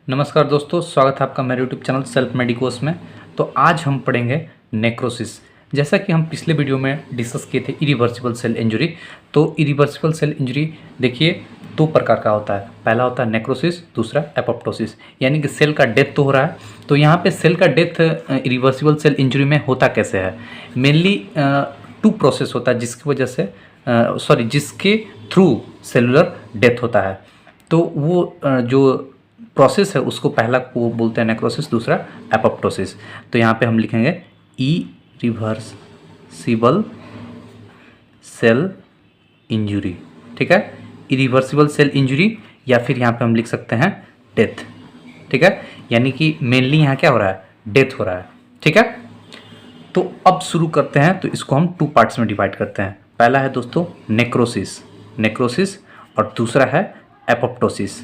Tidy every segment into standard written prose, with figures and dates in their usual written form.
नमस्कार दोस्तों, स्वागत है आपका मेरे यूट्यूब चैनल सेल्फ मेडिकोस में। तो आज हम पढ़ेंगे नेक्रोसिस। जैसा कि हम पिछले वीडियो में डिस्कस किए थे इरिवर्सिबल सेल इंजरी। तो इरिवर्सिबल सेल इंजरी देखिए दो प्रकार का होता है। पहला होता है नेक्रोसिस, दूसरा एपोप्टोसिस, यानी कि सेल का डेथ तो हो रहा है। तो यहाँ पे सेल का डेथ इरिवर्सिबल सेल इंजरी में होता कैसे है? मेनली टू प्रोसेस होता है जिसकी वजह से जिसके थ्रू सेलुलर डेथ होता है। तो वो जो प्रोसेस है उसको पहला को बोलते हैं नेक्रोसिस, दूसरा एपोप्टोसिस। तो यहाँ पे हम लिखेंगे इरिवर्सिबल सेल इंजरी, ठीक है। इरिवर्सिबल सेल इंजरी या फिर यहाँ पे हम लिख सकते हैं डेथ, ठीक है। यानी कि मेनली यहाँ क्या हो रहा है? डेथ हो रहा है, ठीक है। तो अब शुरू करते हैं। तो इसको हम टू पार्ट्स में डिवाइड करते हैं। पहला है दोस्तों नेक्रोसिस और दूसरा है एपोप्टोसिस,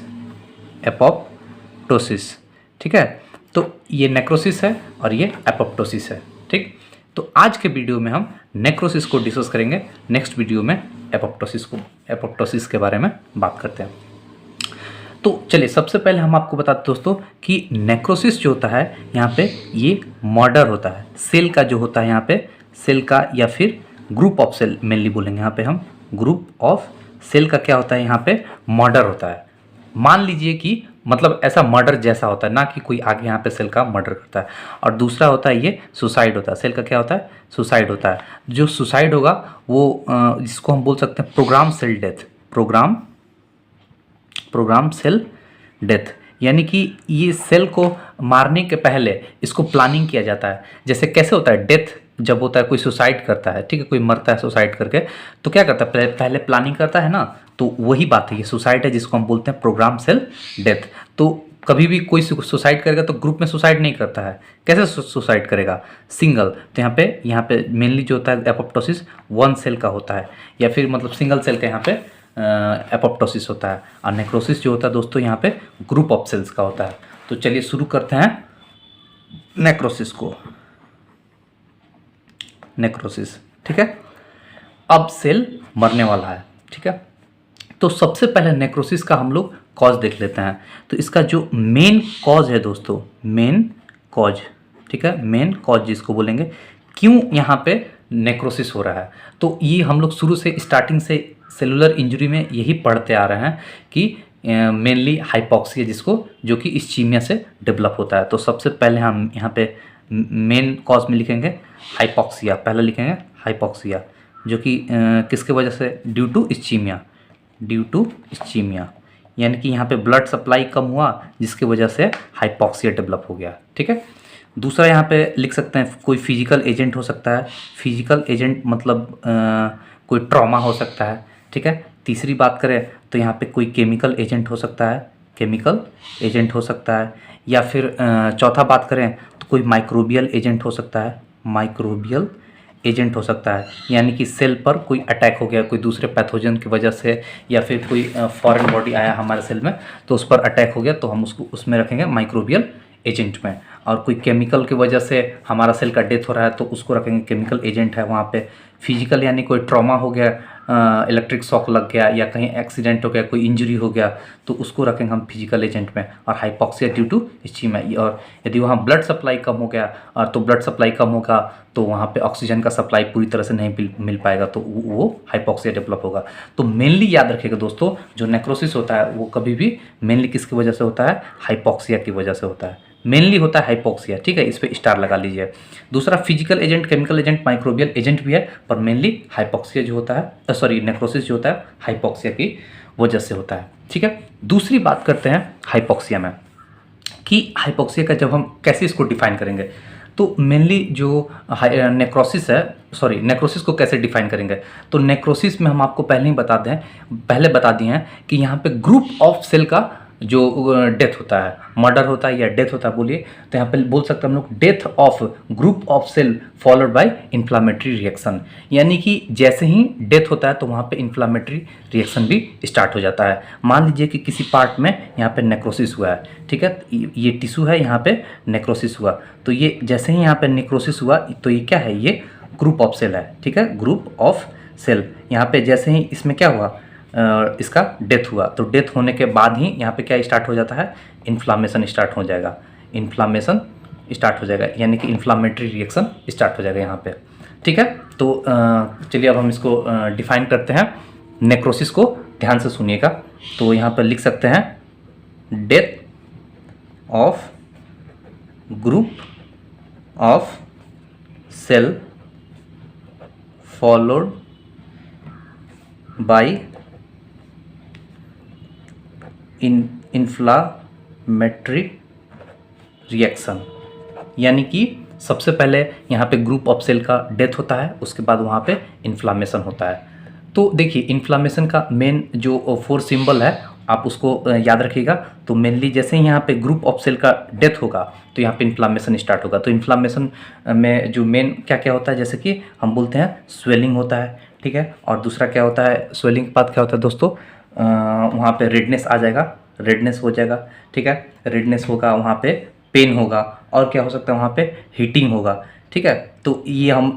ठीक है। तो ये नेक्रोसिस है और ये एपोप्टोसिस है, ठीक। तो आज के वीडियो में हम नेक्रोसिस को डिस्कस करेंगे, नेक्स्ट वीडियो में एपोप्टोसिस के बारे में बात करते हैं। तो चलिए सबसे पहले हम आपको बताते दोस्तों कि नेक्रोसिस जो होता है यहाँ पे ये मर्डर होता है। सेल का जो होता है यहाँ पे सेल का या फिर ग्रुप ऑफ सेल मेनली बोलेंगे यहाँ पे हम। ग्रुप ऑफ सेल का क्या होता है यहाँ पे? मर्डर होता है। मान लीजिए कि मतलब ऐसा मर्डर जैसा होता है ना कि कोई आगे यहाँ पे सेल का मर्डर करता है। और दूसरा होता है ये सुसाइड होता है। सेल का क्या होता है? सुसाइड होता है। जो सुसाइड होगा वो जिसको हम बोल सकते हैं program cell death, program cell death. यानी कि ये सेल को मारने के पहले इसको प्लानिंग किया जाता है। जैसे कैसे होता है डेथ? जब होता है कोई सुसाइड करता है, ठीक है, कोई मरता है सुसाइड करके, तो क्या करता है? पहले प्लानिंग करता है ना। तो वही बात है, ये सुसाइड है जिसको हम बोलते हैं प्रोग्राम सेल डेथ। तो कभी भी कोई सुसाइड करेगा तो ग्रुप में सुसाइड नहीं करता है। कैसे सुसाइड करेगा? सिंगल। तो यहाँ पे मेनली जो होता है एपोप्टोसिस वन सेल का होता है, या फिर मतलब सिंगल सेल का यहाँ पे एपोप्टोसिस होता है। और नेक्रोसिस जो होता है दोस्तों यहाँ पे ग्रुप ऑफ सेल्स का होता है। तो चलिए शुरू करते हैं नेक्रोसिस को। नेक्रोसिस, ठीक है। अब सेल मरने वाला है, ठीक है। तो सबसे पहले नेक्रोसिस का हम लोग कॉज देख लेते हैं। तो इसका जो मेन कॉज है दोस्तों, मेन कॉज, ठीक है, मेन कॉज जिसको बोलेंगे, क्यों यहाँ पे नेक्रोसिस हो रहा है। तो ये हम लोग शुरू से स्टार्टिंग से सेलुलर इंजरी में यही पढ़ते आ रहे हैं कि मेनली हाइपॉक्सिया जिसको जो कि इस्चीमिया से डेवलप होता है। तो सबसे पहले हम यहाँ पे मेन कॉज में लिखेंगे हाइपॉक्सिया। पहले लिखेंगे हाइपॉक्सिया जो कि किसके वजह से? ड्यू टू इस्चीमिया, यानी कि यहाँ पे ब्लड सप्लाई कम हुआ जिसकी वजह से हाइपॉक्सिया डेवलप हो गया, ठीक है। दूसरा यहाँ पे लिख सकते हैं कोई फिजिकल एजेंट हो सकता है। फिजिकल एजेंट मतलब कोई ट्रॉमा हो सकता है, ठीक है। तीसरी बात करें तो यहाँ पे कोई केमिकल एजेंट हो सकता है, या फिर चौथा बात करें तो कोई माइक्रोबियल एजेंट हो सकता है, यानी कि सेल पर कोई अटैक हो गया कोई दूसरे पैथोजन की वजह से, या फिर कोई फॉरेन बॉडी आया हमारे सेल में तो उस पर अटैक हो गया, तो हम उसको उसमें रखेंगे माइक्रोबियल एजेंट में। और कोई केमिकल की वजह से हमारा सेल का डेथ हो रहा है तो उसको रखेंगे केमिकल एजेंट है वहाँ पे। फिजिकल यानी कोई ट्रॉमा हो गया, इलेक्ट्रिक शॉक लग गया या कहीं एक्सीडेंट हो गया, कोई इंजरी हो गया, तो उसको रखेंगे हम फिजिकल एजेंट में। और हाइपॉक्सिया ड्यू टू इस्चीमिया। और यदि वहाँ ब्लड सप्लाई कम हो गया और तो ब्लड सप्लाई कम होगा तो वहाँ पे ऑक्सीजन का सप्लाई पूरी तरह से नहीं मिल पाएगा, तो वो हाइपॉक्सिया डेवलप होगा। तो मेनली याद रखिएगा दोस्तों, जो नेक्रोसिस होता है वो कभी भी मेनली किसकी वजह से होता है? हाइपॉक्सिया की वजह से होता है। मेनली होता है हाइपॉक्सिया, ठीक है, इस पे स्टार लगा लीजिए। दूसरा physical agent, chemical agent, microbial agent भी है, पर मेनली हाइपॉक्सिया जो होता है नेक्रोसिस जो होता है हाइपॉक्सिया की वजह से होता है, ठीक है। दूसरी बात करते हैं हाइपॉक्सिया में कि हाइपॉक्सिया का जब हम कैसे इसको डिफाइन करेंगे। तो मेनली जो नेक्रोसिस को कैसे डिफाइन करेंगे? तो नेक्रोसिस में हम आपको पहले बता दिए हैं कि यहाँ पे ग्रुप ऑफ सेल का जो डेथ होता है, मर्डर होता है या डेथ होता है बोलिए, तो यहाँ पे बोल सकते हैं हम लोग death of group of cell followed by inflammatory reaction. यानी कि जैसे ही डेथ होता है तो वहाँ पे इन्फ्लामेटरी रिएक्शन भी स्टार्ट हो जाता है। मान लीजिए कि किसी पार्ट में यहाँ पे नेक्रोसिस हुआ है, ठीक है, ये टिश्यू है, यहाँ पे नेक्रोसिस हुआ, तो ये जैसे ही यहाँ पे नेक्रोसिस हुआ तो ये क्या है? ये ग्रुप ऑफ सेल है, ठीक है, ग्रुप ऑफ सेल। यहाँ पे जैसे ही इसमें क्या हुआ? इसका डेथ हुआ, तो डेथ होने के बाद ही यहाँ पे क्या स्टार्ट हो जाता है, इन्फ्लामेशन स्टार्ट हो जाएगा, इन्फ्लामेशन स्टार्ट हो जाएगा, यानी कि इन्फ्लामेटरी रिएक्शन स्टार्ट हो जाएगा यहाँ पे। ठीक है, तो चलिए अब हम इसको डिफाइन करते हैं। नेक्रोसिस को ध्यान से सुनिएगा। तो यहाँ पर लिख सकते हैं death of group of cell followed by inflammatory reaction, यानी कि सबसे पहले यहाँ पे ग्रुप ऑफ सेल का डेथ होता है, उसके बाद वहाँ पे इन्फ्लामेशन होता है। तो देखिए इन्फ्लामेशन का मेन जो 4 सिंबल है आप उसको याद रखिएगा। तो मेनली जैसे ही यहाँ पे ग्रुप ऑफ सेल का डेथ होगा तो यहाँ पे इन्फ्लामेशन स्टार्ट होगा। तो इन्फ्लामेशन में जो मेन क्या क्या होता है, जैसे कि हम बोलते हैं स्वेलिंग होता है, ठीक है, और दूसरा क्या होता है, स्वेलिंग के बाद क्या होता है दोस्तों, वहाँ पे रेडनेस आ जाएगा, रेडनेस हो जाएगा, ठीक है, रेडनेस होगा, वहाँ पे पेन होगा, और क्या हो सकता है वहाँ पे हीटिंग होगा, ठीक है। तो ये हम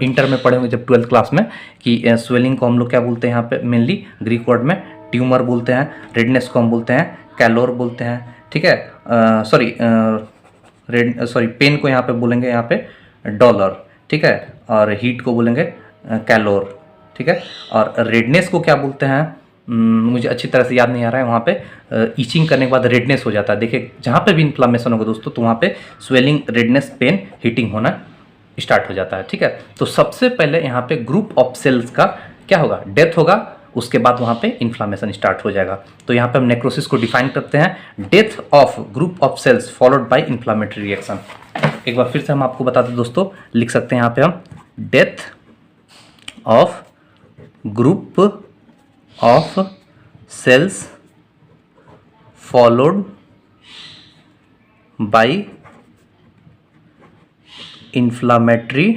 इंटर में पढ़ेंगे जब 12th क्लास में कि स्वेलिंग को हम लोग क्या बोलते हैं यहाँ पे, मेनली ग्रीक वर्ड में ट्यूमर बोलते हैं, रेडनेस को हम बोलते हैं कैलोर बोलते हैं, ठीक है, पेन को यहाँ पे बोलेंगे यहाँ पे डॉलर, ठीक है, और हीट को बोलेंगे कैलोर, ठीक है, और रेडनेस को क्या बोलते हैं, मुझे अच्छी तरह से याद नहीं आ रहा है, वहाँ पे ईचिंग करने के बाद रेडनेस हो जाता है। देखिए जहाँ पे भी इन्फ्लामेशन होगा दोस्तों तो वहाँ पे स्वेलिंग, रेडनेस, पेन, हीटिंग होना स्टार्ट हो जाता है, ठीक है। तो सबसे पहले यहाँ पे ग्रुप ऑफ सेल्स का क्या होगा, डेथ होगा, उसके बाद वहाँ पे इन्फ्लामेशन स्टार्ट हो जाएगा। तो यहाँ पे हम नेक्रोसिस को डिफाइन करते हैं, death of group of cells followed by inflammatory reaction. एक बार फिर से हम आपको बता दें दोस्तों, लिख सकते हैं यहाँ पे हम death of group of cells followed by inflammatory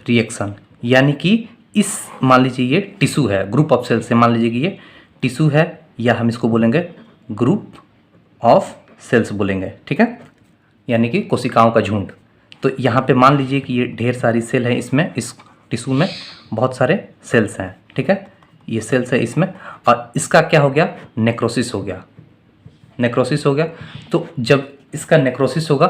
reaction, यानी कि इस मान लीजिए ये टिश्यू है, ग्रुप ऑफ सेल्स से मान लीजिए कि ये टिश्यू है, या हम इसको बोलेंगे ग्रुप ऑफ सेल्स बोलेंगे, ठीक है, यानी कि कोशिकाओं का झुंड। तो यहाँ पे मान लीजिए कि ये ढेर सारी सेल है, इसमें इस टिश्यू में बहुत सारे सेल्स हैं, ठीक है, ये सेल्स है इसमें, और इसका क्या हो गया, नेक्रोसिस हो गया, नेक्रोसिस हो गया। तो जब इसका नेक्रोसिस होगा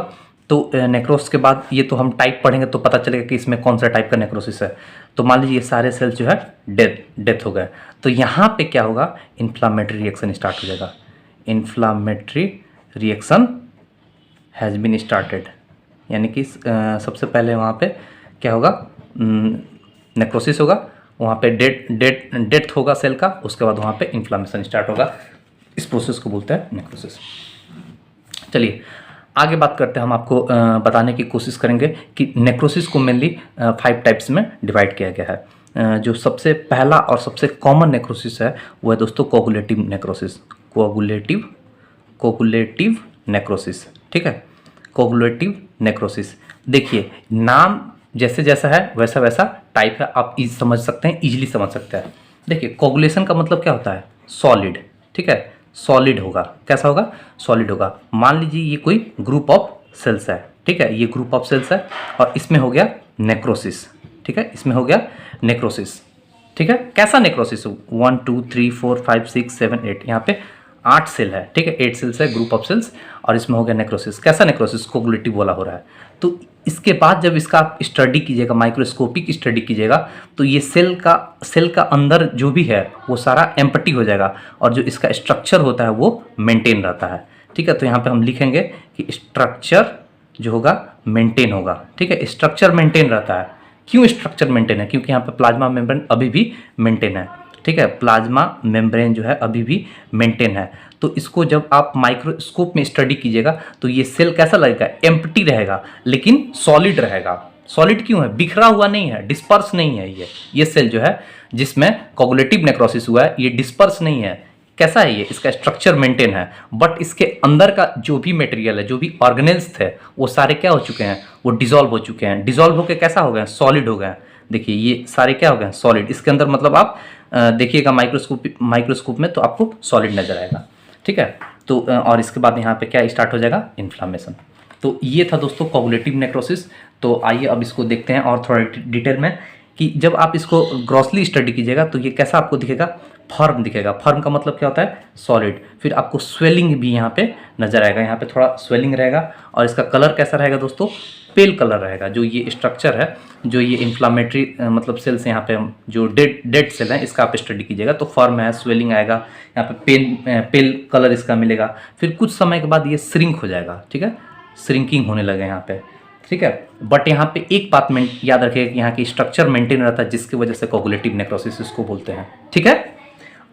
तो नेक्रोसिस के बाद ये तो हम टाइप पढ़ेंगे तो पता चलेगा कि इसमें कौन सा टाइप का नेक्रोसिस है। तो मान लीजिए ये सारे सेल्स जो है डेथ हो गए, तो यहाँ पे क्या होगा, इन्फ्लामेटरी रिएक्शन स्टार्ट हो जाएगा, inflammatory reaction has been started, यानी कि सबसे पहले वहाँ पे क्या होगा, नेक्रोसिस होगा, वहाँ पे डेथ होगा सेल का, उसके बाद वहाँ पे इन्फ्लामेशन स्टार्ट होगा। इस प्रोसेस को बोलते हैं नेक्रोसिस। चलिए आगे बात करते हैं, हम आपको बताने की कोशिश करेंगे कि नेक्रोसिस को मेनली 5 टाइप्स में डिवाइड किया गया है। जो सबसे पहला और सबसे कॉमन नेक्रोसिस है वो है दोस्तों कोगुलेटिव नेक्रोसिस, कोगुलेटिव नेक्रोसिस, ठीक है, कोगुलेटिव नेक्रोसिस। देखिए नाम जैसे जैसा है वैसा वैसा टाइप है, आप समझ सकते हैं, इजीली समझ सकते हैं। देखिए कोगुलेशन का मतलब क्या होता है, सॉलिड, ठीक है, सॉलिड होगा, कैसा होगा, सॉलिड होगा। मान लीजिए ये कोई ग्रुप ऑफ सेल्स है, ठीक है, ये ग्रुप ऑफ सेल्स है और इसमें हो गया नेक्रोसिस, ठीक है, इसमें हो गया नेक्रोसिस, ठीक है। कैसा नेक्रोसिस, 1 2 3 4 5 6 7 8, यहाँ पे 8 सेल है, ठीक है, 8 सेल्स है ग्रुप ऑफ सेल्स, और इसमें हो गया नेक्रोसिस। कैसा नेक्रोसिस, कोगुलेटिव वाला हो रहा है। तो इसके बाद जब इसका आप स्टडी कीजिएगा, माइक्रोस्कोपिक स्टडी कीजिएगा, तो ये सेल का अंदर जो भी है वो सारा एम्प्टी हो जाएगा, और जो इसका स्ट्रक्चर होता है वो मेंटेन रहता है, ठीक है। तो यहाँ पे हम लिखेंगे कि स्ट्रक्चर जो होगा मेंटेन होगा, ठीक है, स्ट्रक्चर मेंटेन रहता है। क्यों स्ट्रक्चर मेंटेन है, क्योंकि यहाँ पे प्लाज्मा मेम्ब्रेन अभी भी मेंटेन है, ठीक है, प्लाज्मा मेम्ब्रेन जो है अभी भी मेंटेन है। तो इसको जब आप माइक्रोस्कोप में स्टडी कीजिएगा तो ये सेल कैसा लगेगा, एम्प्टी रहेगा लेकिन सॉलिड रहेगा। सॉलिड क्यों है, बिखरा हुआ नहीं है, डिस्पर्स नहीं है। ये सेल जो है जिसमें कोगुलेटिव नेक्रोसिस हुआ है ये डिस्पर्स नहीं है। कैसा है ये, इसका स्ट्रक्चर मेंटेन है, बट इसके अंदर का जो भी मटेरियल है, जो भी ऑर्गेनेल्स थे वो सारे क्या हो चुके हैं, वो डिसॉल्व हो चुके हैं। डिसॉल्व होकर कैसा हो गए, सॉलिड हो गए। देखिए ये सारे क्या हो गए, सॉलिड। इसके अंदर मतलब आप देखिएगा माइक्रोस्कोप में तो आपको सॉलिड नजर आएगा, ठीक है। तो और इसके बाद यहाँ पे क्या स्टार्ट हो जाएगा, इन्फ्लामेशन। तो ये था दोस्तों कोगुलेटिव नेक्रोसिस। तो आइए अब इसको देखते हैं और थोड़ा डिटेल में। कि जब आप इसको ग्रॉसली स्टडी कीजिएगा तो ये कैसा आपको दिखेगा, फर्म दिखेगा। फर्म का मतलब क्या होता है, सॉलिड। फिर आपको स्वेलिंग भी यहाँ पे नजर आएगा, यहाँ पे थोड़ा स्वेलिंग रहेगा। और इसका कलर कैसा रहेगा दोस्तों, पेल कलर रहेगा। जो ये स्ट्रक्चर है, जो ये इन्फ्लामेटरी मतलब सेल्स यहाँ पे जो डेड सेल है, इसका आप स्टडी कीजिएगा तो फर्म है, स्वेलिंग आएगा, यहाँ पे पेल कलर इसका मिलेगा। फिर कुछ समय के बाद ये श्रिंक हो जाएगा, ठीक है, श्रिंकिंग होने लगे यहाँ पे, ठीक है। बट यहाँ पे एक बात में याद रखिएगा कि यहाँ की स्ट्रक्चर मेंटेन रहता है, जिसकी वजह से कोगुलेटिव नेक्रोसिस इसको बोलते हैं, ठीक है।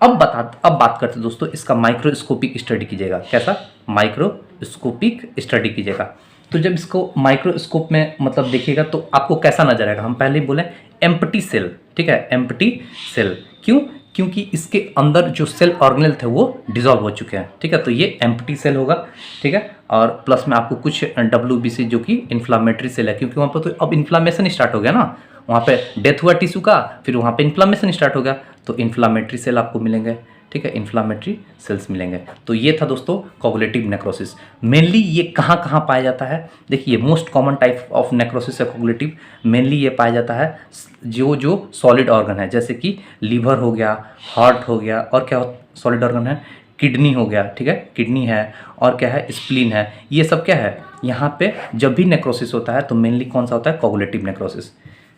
अब बात करते हैं दोस्तों, इसका माइक्रोस्कोपिक स्टडी कीजिएगा। कैसा, माइक्रोस्कोपिक स्टडी कीजिएगा। तो जब इसको माइक्रोस्कोप में मतलब देखिएगा तो आपको कैसा नजर आएगा। हम पहले ही बोले एम्प्टी सेल, ठीक है, एम्प्टी सेल। क्यों, क्योंकि इसके अंदर जो सेल ऑर्गेनेल थे वो डिसॉल्व हो चुके हैं, ठीक है। तो ये एम्प्टी सेल होगा, ठीक है। और प्लस में आपको कुछ WBC जो कि इन्फ्लामेटरी सेल है, क्योंकि वहाँ पर तो अब इन्फ्लामेशन स्टार्ट हो गया ना, वहाँ पे डेथ हुआ टिश्यू का, फिर वहाँ पे इन्फ्लामेशन स्टार्ट हो गया, तो इन्फ्लामेटरी सेल आपको मिलेंगे, ठीक है, इन्फ्लामेटरी सेल्स मिलेंगे। तो ये था दोस्तों कोगुलेटिव नेक्रोसिस। मेनली ये कहाँ कहाँ पाया जाता है, देखिए most common type of necrosis है कोगुलेटिव। मेनली ये पाया जाता है जो सॉलिड ऑर्गन है, जैसे कि लीवर हो गया, हार्ट हो गया, और क्या सॉलिड ऑर्गन है, किडनी हो गया, ठीक है, किडनी है, और क्या है, स्प्लीन है। ये सब क्या है, यहाँ पे जब भी नेक्रोसिस होता है तो मेनली कौन सा होता है, कोगुलेटिव नेक्रोसिस,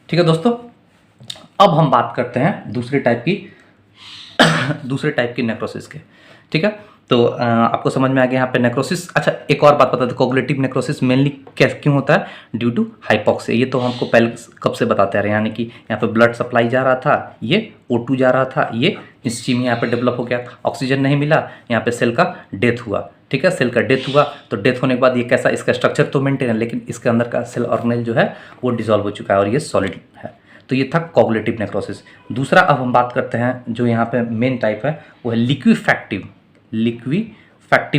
ठीक है दोस्तों। अब हम बात करते हैं दूसरे टाइप की नेक्रोसिस के, ठीक है। तो आपको समझ में आ गया यहाँ पे नेक्रोसिस। अच्छा, एक और बात बता दें, कोगुलेटिव नेक्रोसिस मेनली क्यों होता है, ड्यू टू हाइपॉक्सिया। ये तो हमको पहले कब से बताते आ रहे हैं, यानी कि यहाँ पे ब्लड सप्लाई जा रहा था, ये O2 जा रहा था, ये स्टीम यहाँ पे डेवलप हो गया, ऑक्सीजन नहीं मिला, यहाँ पे सेल का डेथ हुआ, ठीक है। सेल का डेथ हुआ तो डेथ होने के बाद ये कैसा, इसका स्ट्रक्चर तो मेंटेन है, लेकिन इसके अंदर का सेल ऑर्गेनेल जो है वो डिसॉल्व हो चुका है और ये सॉलिड है। तो ये था कोगुलेटिव नेक्रोसिस। दूसरा अब हम बात करते हैं जो यहाँ पे मेन टाइप है, वो है लिक्विफैक्टिव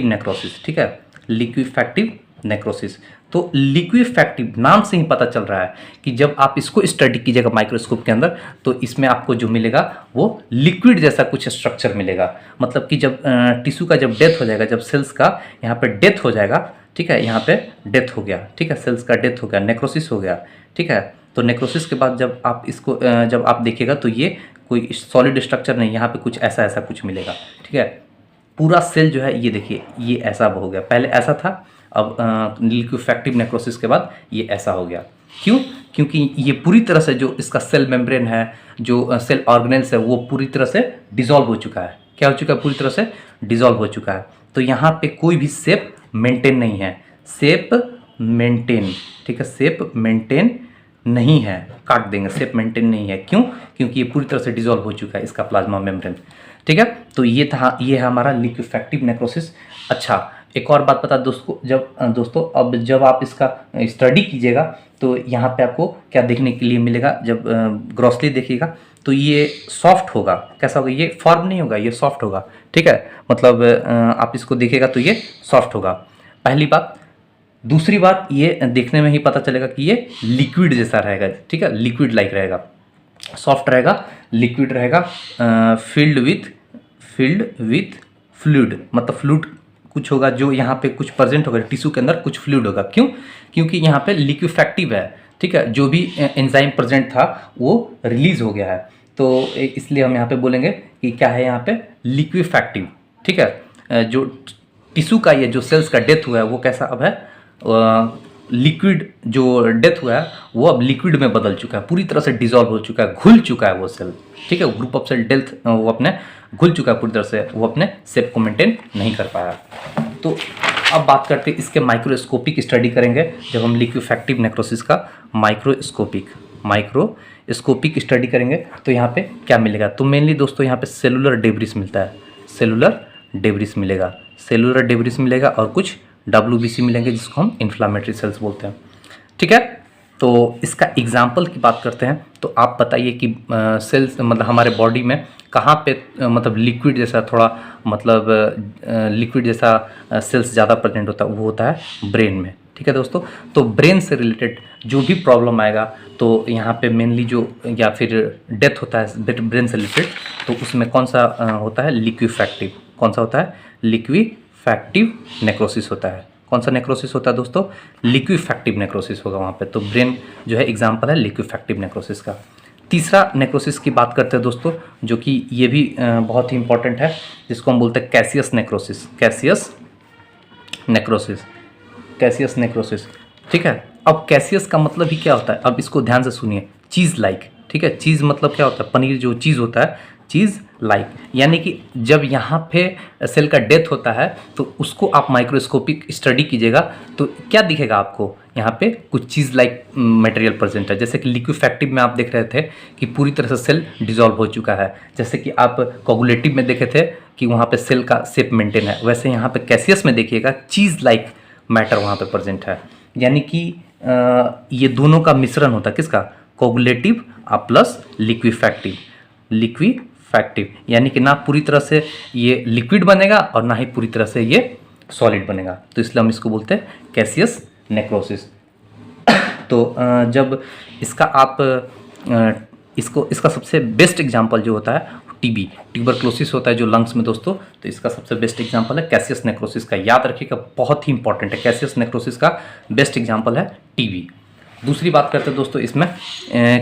नेक्रोसिस, ठीक है, लिक्विफैक्टिव नेक्रोसिस। तो लिक्विफैक्टिव नाम से ही पता चल रहा है कि जब आप इसको स्टडी कीजिएगा माइक्रोस्कोप के अंदर तो इसमें आपको जो मिलेगा वो लिक्विड जैसा कुछ स्ट्रक्चर मिलेगा। मतलब कि जब टिश्यू का जब डेथ हो जाएगा, जब सेल्स का यहाँ पे डेथ हो जाएगा, ठीक है, यहाँ पे डेथ हो गया, ठीक है, सेल्स का डेथ हो गया, नेक्रोसिस हो गया, ठीक है। तो नेक्रोसिस के बाद जब आप इसको जब आप देखिएगा तो ये कोई सॉलिड स्ट्रक्चर नहीं, यहाँ पे कुछ ऐसा कुछ मिलेगा, ठीक है। पूरा सेल जो है ये देखिए ये ऐसा हो गया, पहले ऐसा था, अब लिक्विफैक्टिव नेक्रोसिस के बाद ये ऐसा हो गया। क्यों, क्योंकि ये पूरी तरह से जो इसका सेल मेम्ब्रेन है, जो सेल ऑर्गेनेल्स है, वो पूरी तरह से डिसॉल्व हो चुका है। क्या हो चुका है, पूरी तरह से डिसॉल्व हो चुका है। तो यहाँ पे कोई भी शेप मेंटेन नहीं है, शेप मेंटेन, ठीक है, शेप मेंटेन नहीं है, काट देंगे, शेप मेंटेन नहीं है। क्यों, क्योंकि ये पूरी तरह से डिसॉल्व हो चुका है इसका प्लाज्मा मेम्ब्रेन, ठीक है। तो ये है हमारा लिक्विफैक्टिव नेक्रोसिस। अच्छा, एक और बात बता दोस्तों, अब जब आप इसका स्टडी कीजिएगा तो यहाँ पे आपको क्या देखने के लिए मिलेगा, जब ग्रॉसली देखिएगा तो ये सॉफ्ट होगा। कैसा होगा, ये फॉर्म नहीं होगा, ये सॉफ्ट होगा, ठीक है। मतलब आप इसको देखिएगा तो ये सॉफ्ट होगा, पहली बात। दूसरी बात, ये देखने में ही पता चलेगा कि ये लिक्विड जैसा रहेगा, ठीक है, लिक्विड लाइक रहेगा, सॉफ्ट रहेगा, लिक्विड रहेगा, फिल्ड विथ फ्लूइड, मतलब फ्लूइड कुछ होगा जो यहाँ पे कुछ प्रेजेंट होगा, टिश्यू के अंदर कुछ फ्लूइड होगा। क्यों, क्योंकि यहाँ पे लिक्विफैक्टिव है, ठीक है, जो भी एंजाइम प्रेजेंट था वो रिलीज हो गया है, तो इसलिए हम यहाँ पे बोलेंगे कि क्या है यहाँ पे, लिक्विफैक्टिव, ठीक है। जो टिश्यू का ये जो सेल्स का डेथ हुआ है वो कैसा अब है, लिक्विड, जो डेथ हुआ है वो अब लिक्विड में बदल चुका है, पूरी तरह से डिसॉल्व हो चुका है, घुल चुका है वो सेल, ठीक है, ग्रुप ऑफ सेल डेथ वो अपने घुल चुका है पूरी तरह से, वो अपने शेप को मेंटेन नहीं कर पाया। तो अब बात करते हैं इसके माइक्रोस्कोपिक स्टडी करेंगे, जब हम लिक्विफैक्टिव नेक्रोसिस का माइक्रोस्कोपिक स्टडी करेंगे तो यहाँ पे क्या मिलेगा। तो मेनली दोस्तों यहाँ पे सेलुलर डेब्रिस मिलता है, सेलुलर डेब्रिस मिलेगा और कुछ WBC मिलेंगे जिसको हम इन्फ्लामेटरी सेल्स बोलते हैं, ठीक है। तो इसका एग्जाम्पल की बात करते हैं तो आप बताइए कि सेल्स मतलब हमारे बॉडी में कहाँ पे मतलब लिक्विड जैसा थोड़ा मतलब लिक्विड जैसा सेल्स ज़्यादा प्रेजेंट होता है, वो होता है ब्रेन में, ठीक है दोस्तों। तो ब्रेन से रिलेटेड जो भी प्रॉब्लम आएगा तो यहाँ पे मेनली जो या फिर डेथ होता है ब्रेन से रिलेटेड, तो उसमें कौन सा होता है, लिक्विफैक्टिव, कौन सा होता है, लिक्विफैक्टिव नेक्रोसिस होता है। कौन सा नेक्रोसिस होता है दोस्तों, लिक्विफैक्टिव नेक्रोसिस होगा वहाँ पे। तो ब्रेन जो है एग्जाम्पल है लिक्विफैक्टिव नेक्रोसिस का। तीसरा नेक्रोसिस की बात करते हैं दोस्तों, जो कि ये भी बहुत ही इंपॉर्टेंट है, जिसको हम बोलते हैं Cassius necrosis. Cassius necrosis, Cassius necrosis, ठीक है। अब कैसियस का मतलब ही क्या होता है, अब इसको ध्यान से सुनिए। चीज़ लाइक, ठीक है। चीज़ मतलब क्या होता है, पनीर जो चीज़ होता है, चीज़ लाइक, यानी कि जब यहाँ पे सेल का डेथ होता है तो उसको आप माइक्रोस्कोपिक स्टडी कीजिएगा तो क्या दिखेगा आपको, यहाँ पे कुछ चीज़ लाइक मटेरियल प्रेजेंट है। जैसे कि लिक्विफैक्टिव में आप देख रहे थे कि पूरी तरह से सेल डिजॉल्व हो चुका है, जैसे कि आप कोगुलेटिव में देखे थे कि वहाँ पे सेल का शेप मेंटेन है, वैसे यहाँ पे कैसियस में देखिएगा चीज़ लाइक मैटर वहाँ पे प्रेजेंट है। यानी कि ये दोनों का मिश्रण होता है, किसका, कोगुलेटिव प्लस लिक्विफैक्टिव। लिक्विफैक्टिव यानी कि ना पूरी तरह से ये लिक्विड बनेगा और ना ही पूरी तरह से ये सॉलिड बनेगा, तो इसलिए हम इसको बोलते हैं कैसियस नेक्रोसिस। तो जब इसका आप इसका सबसे बेस्ट एग्जांपल जो होता है टीबी, ट्यूबरक्लोसिस होता है जो लंग्स में दोस्तों, तो इसका सबसे बेस्ट एग्जांपल है कैसियस नेक्रोसिस का। याद रखिएगा, बहुत ही इंपॉर्टेंट है। कैसियस नेक्रोसिस का बेस्ट एग्जांपल है टीबी। दूसरी बात करते हैं दोस्तों इसमें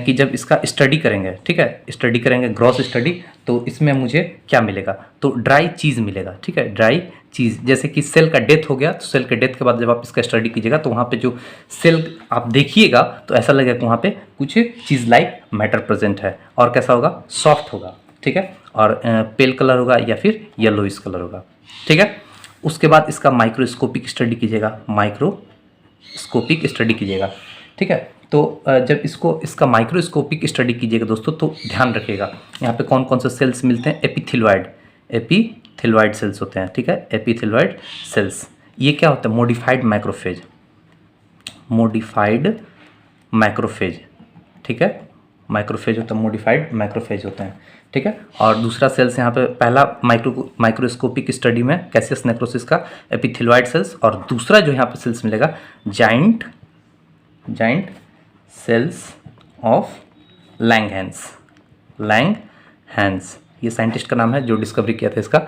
कि जब इसका स्टडी करेंगे, ठीक है, स्टडी करेंगे ग्रॉस स्टडी, तो इसमें मुझे क्या मिलेगा, तो ड्राई चीज़ मिलेगा, ठीक है, ड्राई चीज़। जैसे कि सेल का डेथ हो गया तो सेल के डेथ के बाद जब आप इसका स्टडी कीजिएगा तो वहाँ पे जो सेल आप देखिएगा तो ऐसा लगेगा कि वहाँ पे कुछ चीज़ लाइक मैटर प्रेजेंट है, और कैसा होगा, सॉफ्ट होगा, ठीक है, और पेल कलर होगा या फिर येलोइश कलर होगा, ठीक है। उसके बाद इसका माइक्रोस्कोपिक स्टडी कीजिएगा, माइक्रोस्कोपिक स्टडी कीजिएगा, ठीक है। तो जब इसका माइक्रोस्कोपिक स्टडी कीजिएगा दोस्तों तो ध्यान रखिएगा यहाँ पे कौन कौन से सेल्स मिलते हैं, एपिथेलॉइड सेल्स होते हैं, ठीक है, एपिथेलॉइड सेल्स। ये क्या होता है, मॉडिफाइड माइक्रोफेज, मॉडिफाइड माइक्रोफेज, ठीक है, माइक्रोफेज होता है, मॉडिफाइड माइक्रोफेज होते हैं, ठीक है। और दूसरा सेल्स यहाँ पे पहला माइक्रोस्कोपिक स्टडी में कैसियस नेक्रोसिस का एपिथेलॉइड सेल्स, और दूसरा जो यहाँ पे सेल्स मिलेगा जाइंट सेल्स ऑफ लैंगहैंस, ये साइंटिस्ट का नाम है जो डिस्कवरी किया था इसका।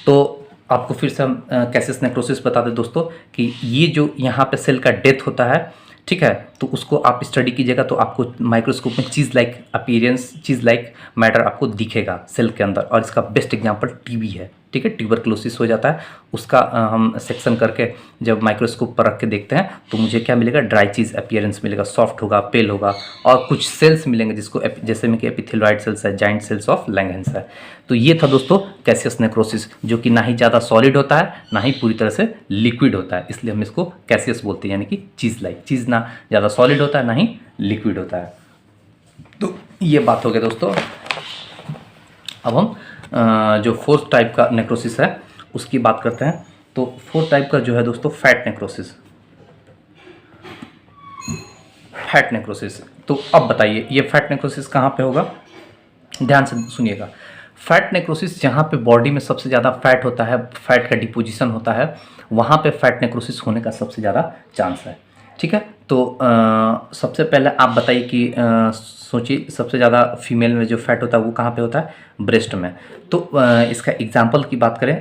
तो आपको फिर से हम कैसियस नेक्रोसिस बता दें दोस्तों कि ये जो यहाँ पे सेल का डेथ होता है, ठीक है, तो उसको आप स्टडी कीजिएगा तो आपको माइक्रोस्कोप में चीज़ लाइक अपीयरेंस, चीज़ लाइक मैटर आपको दिखेगा सेल के अंदर, और इसका बेस्ट एग्जांपल टीबी है, ठीक है। ट्यूबरक्लोसिस हो जाता है उसका हम सेक्शन करके जब माइक्रोस्कोप पर रख के देखते हैं तो मुझे क्या मिलेगा, ड्राई चीज़ अपीयरेंस मिलेगा, सॉफ्ट होगा, पेल होगा, और कुछ सेल्स मिलेंगे जिसको जैसे में कि एपिथेलॉइड सेल्स है, जाइंट सेल्स ऑफ लैंगहैंस है। तो ये था दोस्तों कैसियस नेक्रोसिस, जो कि ना ही ज़्यादा सॉलिड होता है ना ही पूरी तरह से लिक्विड होता है, इसलिए हम इसको कैसियस बोलते हैं, यानी कि चीज़ लाइक, चीज़ ना ज़्यादा सॉलिड होता है ना ही लिक्विड होता है। तो ये बात हो गया दोस्तों। अब हम जो फोर्थ टाइप का नेक्रोसिस है उसकी बात करते हैं। तो फोर्थ टाइप का जो है दोस्तों फैट नेक्रोसिस, फैट नेक्रोसिस। तो अब बताइए ये फैट नेक्रोसिस कहाँ पे होगा, ध्यान से सुनिएगा। फैट नेक्रोसिस जहाँ पे बॉडी में सबसे ज़्यादा फैट होता है, फैट का डिपोजिशन होता है, वहाँ पे फैट नेक्रोसिस होने का सबसे ज़्यादा चांस है, ठीक है। तो सबसे पहले आप बताइए कि सोचिए सबसे ज़्यादा फीमेल में जो फैट होता है वो कहाँ पे होता है, ब्रेस्ट में। तो इसका एग्जांपल की बात करें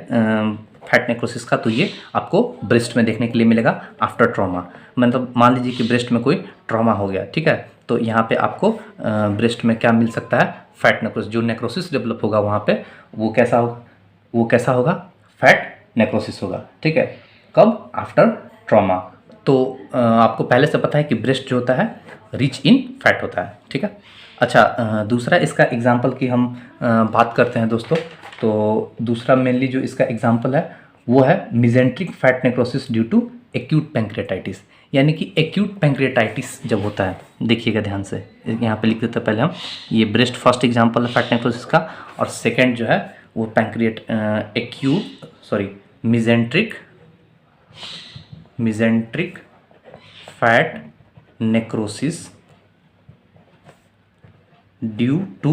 फैट नेक्रोसिस का, तो ये आपको ब्रेस्ट में देखने के लिए मिलेगा आफ्टर ट्रॉमा। मतलब मान लीजिए कि ब्रेस्ट में कोई ट्रॉमा हो गया, ठीक है, तो यहाँ पे आपको ब्रेस्ट में क्या मिल सकता है, फैट नेक्रोसिस। जो नेक्रोसिस डेवलप होगा वहाँ पे वो कैसा होगा, फैट नेक्रोसिस होगा, ठीक है। कब, आफ्टर ट्रॉमा। तो आपको पहले से पता है कि ब्रेस्ट जो होता है रिच इन फैट होता है, ठीक है। अच्छा, दूसरा इसका एग्जांपल की हम बात करते हैं दोस्तों। तो दूसरा मेनली जो इसका एग्जांपल है वो है mesenteric fat necrosis due to acute pancreatitis. यानी कि एक्यूट पैंक्रियाटाइटिस जब होता है, देखिएगा ध्यान से, यहाँ पे लिख देते हैं पहले हम, ये ब्रेस्ट फर्स्ट एग्जांपल है फैट नेक्रोसिस का, और सेकेंड जो है वो mesenteric fat necrosis due to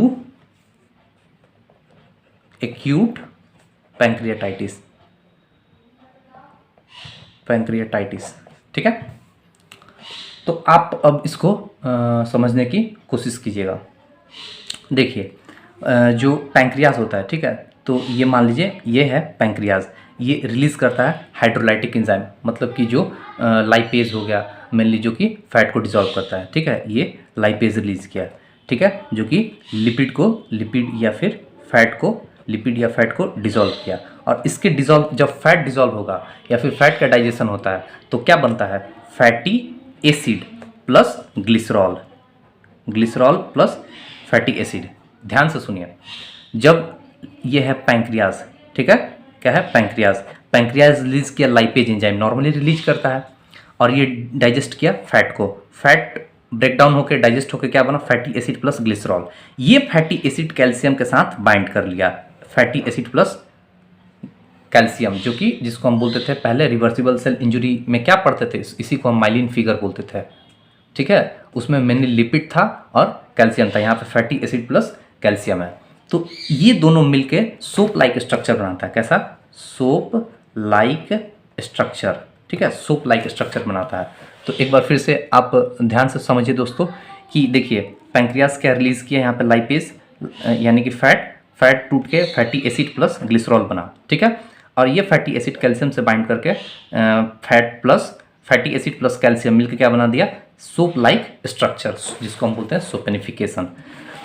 acute pancreatitis, ठीक है। तो आप अब इसको समझने की कोशिश कीजिएगा। देखिए जो पैंक्रियाज होता है, ठीक है, तो ये मान लीजिए ये है पैंक्रियाज, ये रिलीज़ करता है हाइड्रोलाइटिक एंजाइम, मतलब कि जो लाइपेज हो गया मेनली, जो कि फैट को डिसॉल्व करता है, ठीक है, ये लाइपेज रिलीज़ किया, ठीक है, जो कि लिपिड या फिर फैट को डिसॉल्व किया। और इसके डिसॉल्व, जब फैट डिसॉल्व होगा या फिर फैट का डाइजेशन होता है तो क्या बनता है, fatty acid plus glycerol plus fatty acid. ध्यान से सुनिए, जब ये है पैंक्रियाज, ठीक है, क्या है, पैंक्रियाज रिलीज किया लाइपेज एंजाइम, नॉर्मली रिलीज करता है, और ये डाइजेस्ट किया फैट को, फैट ब्रेक डाउन होकर डाइजेस्ट होकर क्या बना, फैटी एसिड प्लस ग्लिसरॉल। ये फैटी एसिड कैल्शियम के साथ बाइंड कर लिया, फैटी एसिड प्लस कैल्शियम, जो कि जिसको हम बोलते थे पहले रिवर्सिबल सेल इंजरी में क्या पढ़ते थे, इसी को हम माइलिन फिगर बोलते थे, ठीक है। उसमें मेनली लिपिड था और कैल्शियम था, यहाँ पे फैटी एसिड प्लस कैल्शियम है। तो ये दोनों मिलके सोप लाइक स्ट्रक्चर बनाता है। कैसा, सोप लाइक स्ट्रक्चर, ठीक है, सोप लाइक स्ट्रक्चर बनाता है। तो एक बार फिर से आप ध्यान से समझिए दोस्तों कि देखिए पैंक्रियाज क्या रिलीज किया यहाँ पे, लाइपेज यानी कि फैट टूट के फैटी एसिड प्लस ग्लिसरॉल बना, ठीक है। और ये फैटी एसिड कैल्शियम से बाइंड करके फैटी एसिड प्लस कैल्शियम मिलकर क्या बना दिया, सोप लाइक स्ट्रक्चर, जिसको हम बोलते हैं सोपेनिफिकेशन।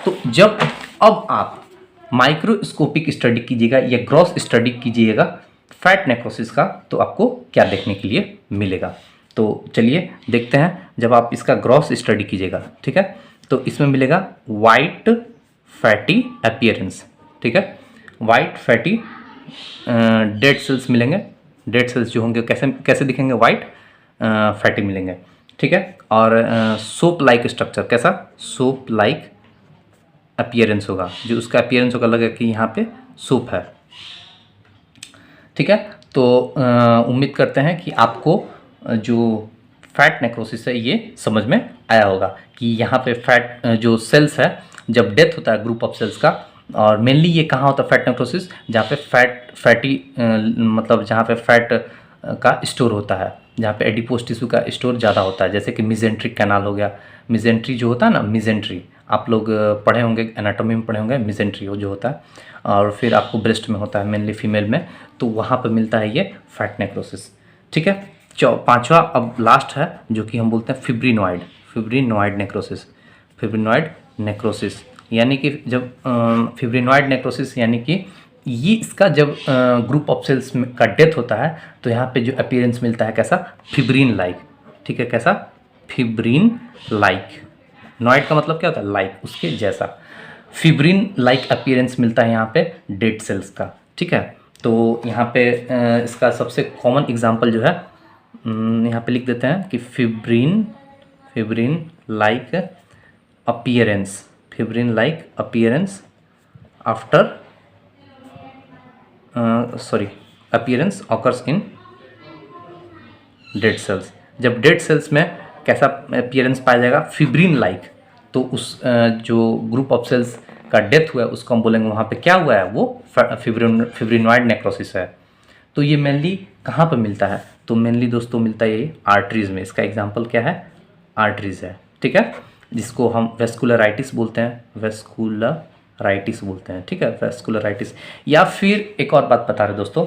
तो जब अब आप माइक्रोस्कोपिक स्टडी कीजिएगा या ग्रॉस स्टडी कीजिएगा फैट नेक्रोसिस का, तो आपको क्या देखने के लिए मिलेगा। तो चलिए देखते हैं, जब आप इसका ग्रॉस स्टडी कीजिएगा, ठीक है, तो इसमें मिलेगा वाइट फैटी अपीयरेंस, ठीक है, वाइट फैटी डेड सेल्स मिलेंगे, डेड सेल्स जो होंगे कैसे दिखेंगे, वाइट फैटी मिलेंगे, ठीक है। और सोप लाइक स्ट्रक्चर, कैसा, सोप लाइक अपीयरेंस होगा, जो उसका अपीयरेंस होगा लगेगा कि यहाँ पे सूप है, ठीक है। तो उम्मीद करते हैं कि आपको जो फैट नेक्रोसिस है ये समझ में आया होगा कि यहाँ पे फैट जो सेल्स है, जब डेथ होता है ग्रुप ऑफ सेल्स का, और मेनली ये कहाँ होता है फैट नेक्रोसिस, जहाँ पे फैटी मतलब जहाँ पे फैट का स्टोर होता है, जहाँ पे एडिपोज टिश्यू का स्टोर ज़्यादा होता है, जैसे कि मिजेंट्रिक कैनाल हो गया। मिजेंट्री जो होता है ना, मिजेंट्री आप लोग पढ़े होंगे, एनाटॉमी में पढ़े होंगे, मिजेंट्री वो जो होता है, और फिर आपको ब्रेस्ट में होता है मेनली फीमेल में, तो वहाँ पर मिलता है ये फैट नेक्रोसिस, ठीक है। पांचवा अब लास्ट है, जो कि हम बोलते हैं फिब्रिनॉइड नेक्रोसिस, यानी कि जब फिब्रिनॉइड नेक्रोसिस यानी कि ये इसका जब ग्रुप ऑफ सेल्स का डेथ होता है तो यहाँ पे जो अपीयरेंस मिलता है कैसा, फिब्रिन लाइक, ठीक है, कैसा, फिब्रिन लाइक। नॉइड का मतलब क्या होता है, लाइक, उसके जैसा। फिब्रिन लाइक अपीयरेंस मिलता है यहाँ पे डेड सेल्स का, ठीक है। तो यहाँ पे इसका सबसे कॉमन एग्जांपल जो है यहाँ पे लिख देते हैं कि fibrin like appearance after appearance occurs in dead cells. जब डेड सेल्स में कैसा अपीयरेंस पाया जाएगा, फिब्रिन लाइक, तो उस जो ग्रुप ऑफ सेल्स का डेथ हुआ है उसको हम बोलेंगे वहाँ पे क्या हुआ है, वो फिब्रिनॉइड नेक्रोसिस है। तो ये मेनली कहाँ पर मिलता है, तो मेनली दोस्तों मिलता है ये आर्टरीज में। इसका एग्जांपल क्या है, आर्टरीज है, ठीक है, जिसको हम वेस्कुलराइटिस बोलते हैं, ठीक है, वेस्कुलराइटिस। या फिर एक और बात बता रहे दोस्तों,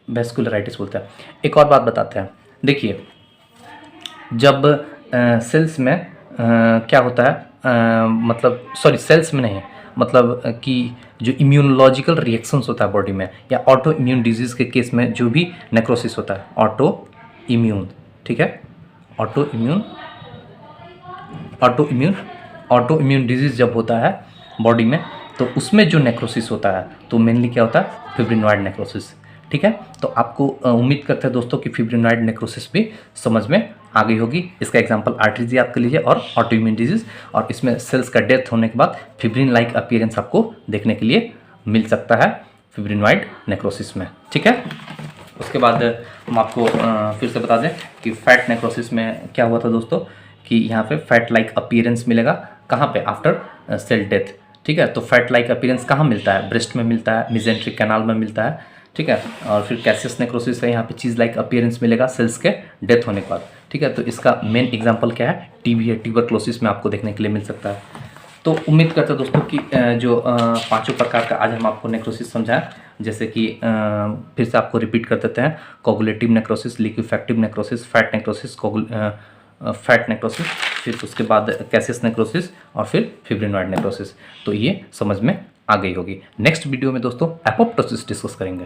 वेस्कुलराइटिस बोलते हैं। एक और बात बताते हैं, देखिए जब सेल्स में क्या होता है, सेल्स में नहीं, मतलब कि जो इम्यूनोलॉजिकल रिएक्शंस होता है बॉडी में, या ऑटो इम्यून डिजीज़ के केस में जो भी नेक्रोसिस होता है, ऑटो इम्यून डिजीज़ जब होता है बॉडी में, तो उसमें जो नेक्रोसिस होता है तो मेनली क्या होता है, फिब्रिनॉइड नेक्रोसिस, ठीक है। तो आपको उम्मीद करते हैं दोस्तों कि फिब्रिनॉइड नेक्रोसिस भी समझ में आ गई होगी। इसका एग्जांपल आर्टरीज याद कर लीजिए और ऑटो इम्यून डिजीज, और इसमें सेल्स का डेथ होने के बाद फिब्रिन लाइक अपीयरेंस आपको देखने के लिए मिल सकता है फिब्रिनॉइड नेक्रोसिस में, ठीक है। उसके बाद हम आपको फिर से बता दें कि फैट नेक्रोसिस में क्या हुआ था दोस्तों, कि यहाँ पे फैट लाइक अपीयरेंस मिलेगा कहाँ पे, आफ्टर सेल डेथ, ठीक है। तो फैट लाइक अपीयरेंस कहाँ मिलता है, ब्रेस्ट में मिलता है, मिजेंट्रिक कैनाल में मिलता है, ठीक है। और फिर कैसियस नेक्रोसिस है, यहाँ पे चीज़ लाइक अपीयरेंस मिलेगा सेल्स के डेथ होने के बाद, ठीक है। तो इसका मेन एग्जांपल क्या है, टीबी है, ट्यूबरक्लोसिस में आपको देखने के लिए मिल सकता है। तो उम्मीद करते हैं दोस्तों कि जो पांचों प्रकार का आज हम आपको नेक्रोसिस समझाएं, जैसे कि फिर से आपको रिपीट कर देते हैं, coagulative necrosis, liquefactive necrosis, fat necrosis, फिर उसके बाद कैसियस नेक्रोसिस और फिर फिब्रिनॉइड नेक्रोसिस। तो ये समझ में आ गई होगी। नेक्स्ट वीडियो में दोस्तों एपोप्टोसिस डिस्कस करेंगे।